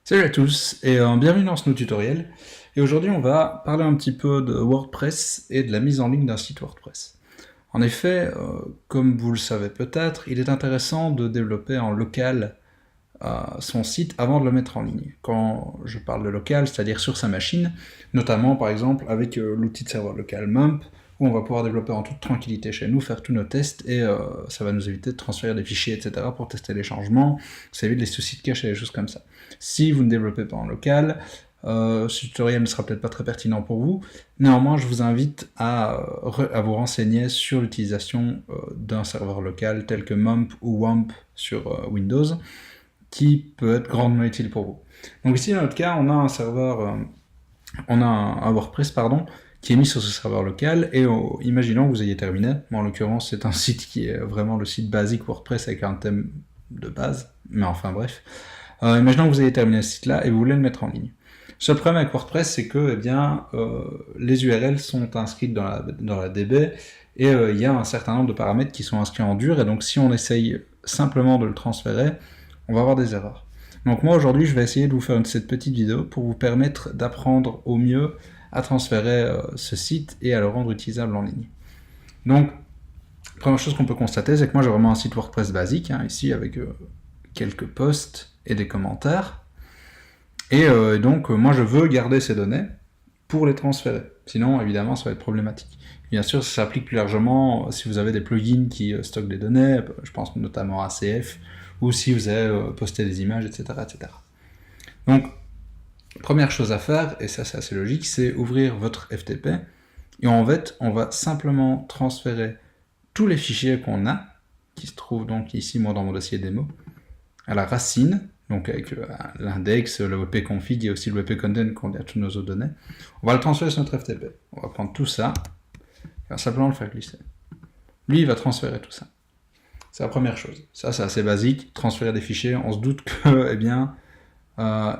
Salut à tous et bienvenue dans ce nouveau tutoriel. Et aujourd'hui on va parler un petit peu de WordPress et de la mise en ligne d'un site WordPress. En effet, comme vous le savez peut-être, il est intéressant de développer en local son site avant de le mettre en ligne. Quand je parle de local, c'est-à-dire sur sa machine, notamment par exemple avec l'outil de serveur local Mump, où on va pouvoir développer en toute tranquillité chez nous, faire tous nos tests, et ça va nous éviter de transférer des fichiers, etc. pour tester les changements, ça évite les soucis de cache et les choses comme ça. Si vous ne développez pas en local, ce tutoriel ne sera peut-être pas très pertinent pour vous, néanmoins je vous invite à vous renseigner sur l'utilisation d'un serveur local tel que Mump ou Wamp sur Windows, qui peut être grandement utile pour vous. Donc ici dans notre cas, on a un serveur, on a un WordPress pardon, qui est mis sur ce serveur local, et imaginons que vous ayez terminé, en l'occurrence c'est un site qui est vraiment le site basique WordPress avec un thème de base, mais enfin bref, imaginons que vous ayez terminé ce site là et vous voulez le mettre en ligne. Le seul problème avec WordPress, c'est que les URL sont inscrites dans la DB, et il y a un certain nombre de paramètres qui sont inscrits en dur, et donc si on essaye simplement de le transférer, on va avoir des erreurs. Donc moi aujourd'hui je vais essayer de vous faire cette petite vidéo pour vous permettre d'apprendre au mieux à transférer ce site et à le rendre utilisable en ligne. Donc, première chose qu'on peut constater, c'est que moi j'ai vraiment un site WordPress basique, ici avec quelques posts et des commentaires, et donc moi je veux garder ces données pour les transférer, sinon évidemment ça va être problématique. Bien sûr ça s'applique plus largement si vous avez des plugins qui stockent des données, je pense notamment à ACF, ou si vous avez posté des images, etc., etc. Donc, première chose à faire, et ça c'est assez logique, c'est ouvrir votre FTP, et en fait, on va simplement transférer tous les fichiers qu'on a, qui se trouvent donc ici, moi dans mon dossier démo, à la racine, donc avec l'index, le wp-config et aussi le wp-content qu'on a toutes nos autres données. On va le transférer sur notre FTP. On va prendre tout ça, et on va simplement le faire glisser. Lui, il va transférer tout ça. C'est la première chose. Ça, c'est assez basique. Transférer des fichiers, on se doute que, eh bien,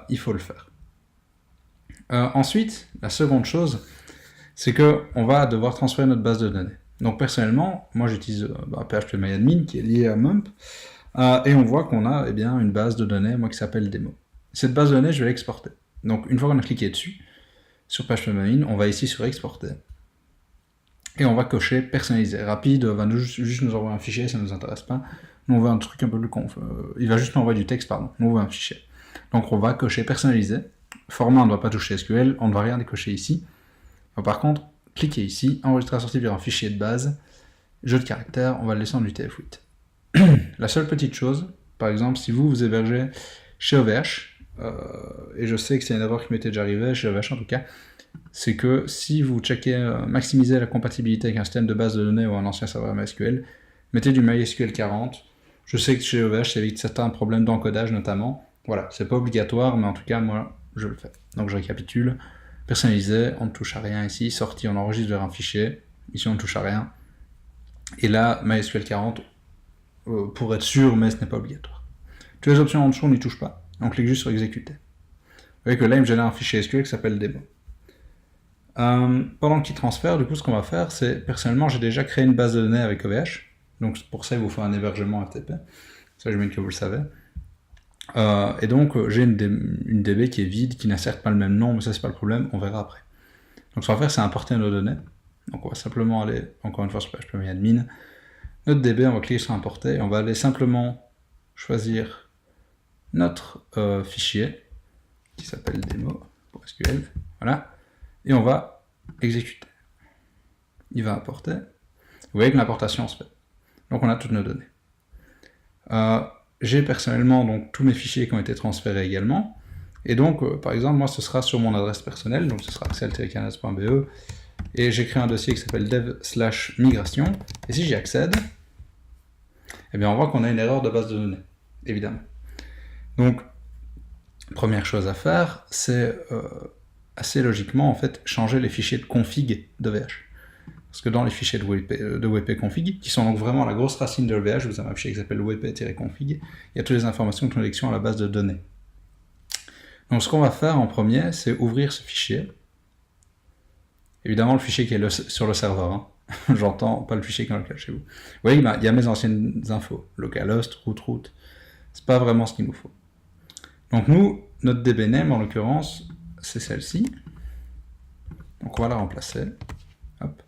il faut le faire. Ensuite, la seconde chose, c'est qu'on va devoir transférer notre base de données. Donc personnellement, moi j'utilise PHPMyAdmin qui est lié à Mump, et on voit qu'on a une base de données qui s'appelle Demo. Cette base de données, je vais l'exporter. Donc une fois qu'on a cliqué dessus, sur PHPMyAdmin, on va ici sur Exporter. Et on va cocher personnalisé. Rapide va juste nous envoyer un fichier, ça ne nous intéresse pas. Nous on veut un truc un peu plus conf. Il va juste nous envoyer du texte, pardon. Nous on veut un fichier. Donc on va cocher personnalisé. Format, on ne doit pas toucher SQL, on ne va rien décocher ici. Par contre, cliquez ici, enregistrer à sortie vers un fichier de base, jeu de caractères, on va le laisser en UTF-8. La seule petite chose, par exemple, si vous hébergez chez OVH, et je sais que c'est une erreur qui m'était déjà arrivée, chez OVH en tout cas, c'est que si vous checkez, maximisez la compatibilité avec un système de base de données ou un ancien serveur MySQL, mettez du MySQL 40. Je sais que chez OVH, ça évite certains problèmes d'encodage notamment. Voilà, c'est pas obligatoire, mais en tout cas, moi, je le fais. Donc je récapitule. Personnalisé, on ne touche à rien ici. Sorti, on enregistre vers un fichier. Ici, on ne touche à rien. Et là, MySQL 40, pour être sûr, mais ce n'est pas obligatoire. Toutes les options en dessous, on n'y touche pas. On clique juste sur exécuter. Vous voyez que là, il me génère un fichier SQL qui s'appelle demo. Pendant qu'il transfère, du coup, ce qu'on va faire, c'est, personnellement, j'ai déjà créé une base de données avec OVH. Donc pour ça, il vous faut un hébergement FTP. Ça, j'imagine que vous le savez. Et donc, j'ai une DB qui est vide, qui n'a certes pas le même nom, mais ça, c'est pas le problème, on verra après. Donc, ce qu'on va faire, c'est importer nos données. Donc, on va simplement aller, encore une fois, sur PHPMyAdmin. Notre DB, on va cliquer sur importer, et on va aller simplement choisir notre fichier, qui s'appelle demo pour SQL. Voilà. Et on va exécuter. Il va importer. Vous voyez que l'importation se fait. Donc, on a toutes nos données. J'ai personnellement donc tous mes fichiers qui ont été transférés également, et donc par exemple moi ce sera sur mon adresse personnelle, donc ce sera axel-canas.be, et j'ai créé un dossier qui s'appelle dev/migration, et si j'y accède, eh bien on voit qu'on a une erreur de base de données, évidemment. Donc première chose à faire, c'est assez logiquement en fait changer les fichiers de config d'OVH. Parce que dans les fichiers de wp-config, qui sont donc vraiment la grosse racine de l'OVH, vous avez un fichier qui s'appelle wp-config, il y a toutes les informations de connexion à la base de données. Donc ce qu'on va faire en premier, c'est ouvrir ce fichier. Évidemment le fichier qui est sur le serveur, hein. J'entends pas le fichier qui est local chez vous. Vous voyez, il y a mes anciennes infos, localhost, root, c'est pas vraiment ce qu'il nous faut. Donc nous, notre DB name, en l'occurrence, c'est celle-ci. Donc on va la remplacer. Hop.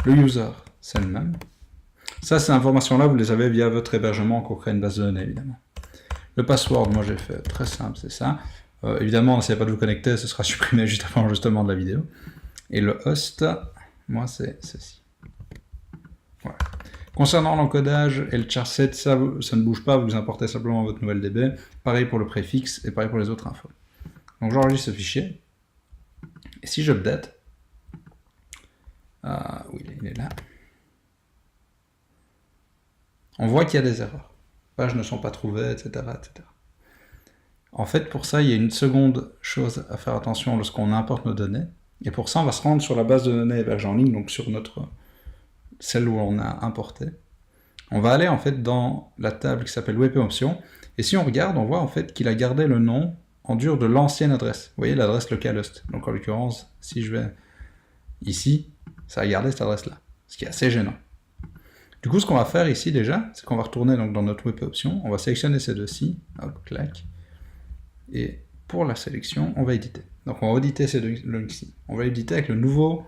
Le user, c'est le même. Ça, ces informations-là, vous les avez via votre hébergement quand on crée une base de données, évidemment. Le password, moi j'ai fait très simple, c'est ça. Évidemment, n'essayez pas de vous connecter, ce sera supprimé juste après l'enregistrement de la vidéo. Et le host, moi c'est ceci. Voilà. Concernant l'encodage et le charset, ça ne bouge pas, vous importez simplement votre nouvelle DB. Pareil pour le préfixe et pareil pour les autres infos. Donc j'enregistre ce fichier. Et si j'update, oui, il est là. On voit qu'il y a des erreurs. Les pages ne sont pas trouvées, etc., etc. En fait, pour ça, il y a une seconde chose à faire attention lorsqu'on importe nos données. Et pour ça, on va se rendre sur la base de données hébergée en ligne, donc sur celle où on a importé. On va aller en fait dans la table qui s'appelle WP Options. Et si on regarde, on voit en fait qu'il a gardé le nom en dur de l'ancienne adresse. Vous voyez l'adresse localhost. Donc en l'occurrence, si je vais ici, ça a gardé cette adresse-là. Ce qui est assez gênant. Du coup, ce qu'on va faire ici déjà, c'est qu'on va retourner donc dans notre WP Options. On va sélectionner ces deux-ci. Hop, clac. Et pour la sélection, on va éditer. Donc on va éditer ces deux links-ci. On va éditer avec le nouveau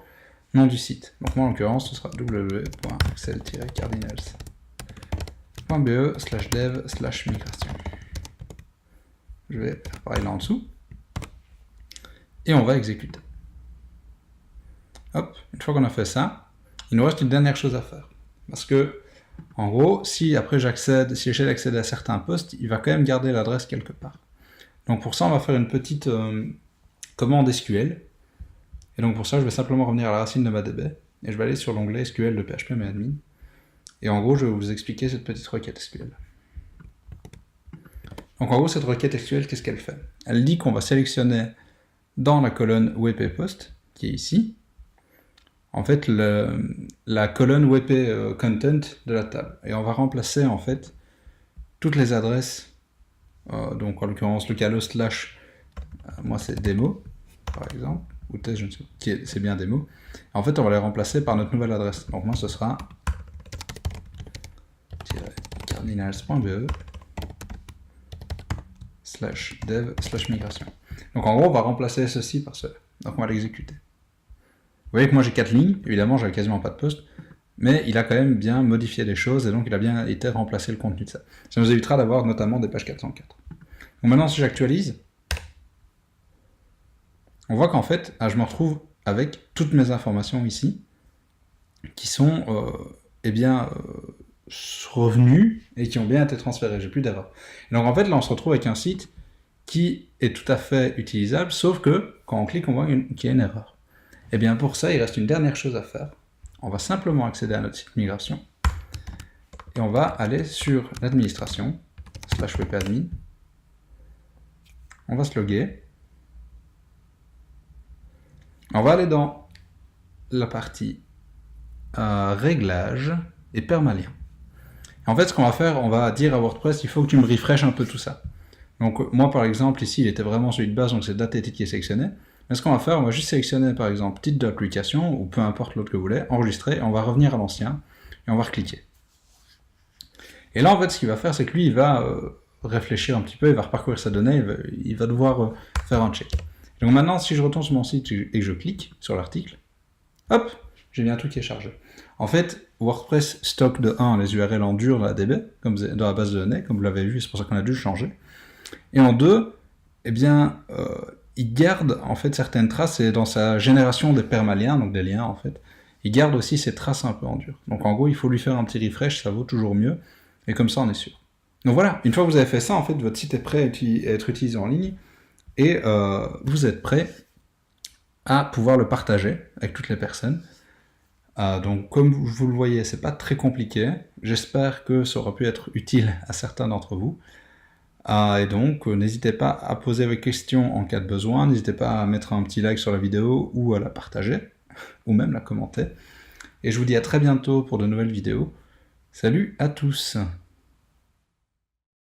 nom du site. Donc moi en l'occurrence, ce sera www.excel-cardinals.be/dev/migration. Je vais faire pareil là en dessous. Et on va exécuter. Hop, une fois qu'on a fait ça, il nous reste une dernière chose à faire. Parce que, en gros, si après j'accède, si j'essaie d'accéder à certains postes, il va quand même garder l'adresse quelque part. Donc pour ça, on va faire une petite commande SQL. Et donc pour ça, je vais simplement revenir à la racine de ma DB. Et je vais aller sur l'onglet SQL de PHP-admin. Et en gros, je vais vous expliquer cette petite requête SQL. Donc en gros, cette requête SQL, qu'est-ce qu'elle fait? Elle dit qu'on va sélectionner dans la colonne WP Post, qui est ici, en fait, la colonne WP Content de la table. Et on va remplacer, en fait, toutes les adresses, donc en l'occurrence, localhost moi c'est démo, par exemple, ou test, je ne sais pas, c'est bien démo. En fait, on va les remplacer par notre nouvelle adresse. Donc moi, ce sera cardinals.be/dev/migration. Donc en gros, on va remplacer ceci par cela. Donc on va l'exécuter. Vous voyez que moi j'ai 4 lignes, évidemment j'avais quasiment pas de poste, mais il a quand même bien modifié les choses et donc il a bien été remplacé le contenu de ça. Ça nous évitera d'avoir notamment des pages 404. Donc maintenant si j'actualise, on voit qu'en fait, je me retrouve avec toutes mes informations ici, qui sont revenues et qui ont bien été transférées, j'ai plus d'erreur. Donc en fait là on se retrouve avec un site qui est tout à fait utilisable, sauf que quand on clique on voit qu'il y a une erreur. Et bien pour ça, il reste une dernière chose à faire. On va simplement accéder à notre site migration et on va aller sur l'administration, /wp-admin. On va se loguer. On va aller dans la partie réglages et permalien. Et en fait, ce qu'on va faire, on va dire à WordPress, il faut que tu me refreshes un peu tout ça. Donc moi par exemple, ici, il était vraiment celui de base, donc c'est date et titre qui est sélectionné. Mais ce qu'on va faire, on va juste sélectionner par exemple titre de l'application, ou peu importe l'autre que vous voulez, enregistrer, et on va revenir à l'ancien, et on va recliquer. Et là en fait ce qu'il va faire, c'est que lui il va réfléchir un petit peu, il va reparcourir sa donnée, il va devoir faire un check. Donc maintenant si je retourne sur mon site et que je clique sur l'article, hop, j'ai bien tout qui est chargé. En fait, WordPress stocke de 1 les URL en dur dans la DB, comme dans la base de données, comme vous l'avez vu, c'est pour ça qu'on a dû le changer. Et en 2, eh bien, il garde en fait certaines traces, et dans sa génération des permaliens, donc des liens en fait, il garde aussi ces traces un peu en dur. Donc en gros, il faut lui faire un petit refresh, ça vaut toujours mieux, et comme ça on est sûr. Donc voilà, une fois que vous avez fait ça, en fait, votre site est prêt à être utilisé en ligne, et vous êtes prêt à pouvoir le partager avec toutes les personnes. Donc comme vous le voyez, c'est pas très compliqué, j'espère que ça aura pu être utile à certains d'entre vous. Et donc, n'hésitez pas à poser vos questions en cas de besoin, n'hésitez pas à mettre un petit like sur la vidéo ou à la partager, ou même la commenter. Et je vous dis à très bientôt pour de nouvelles vidéos. Salut à tous!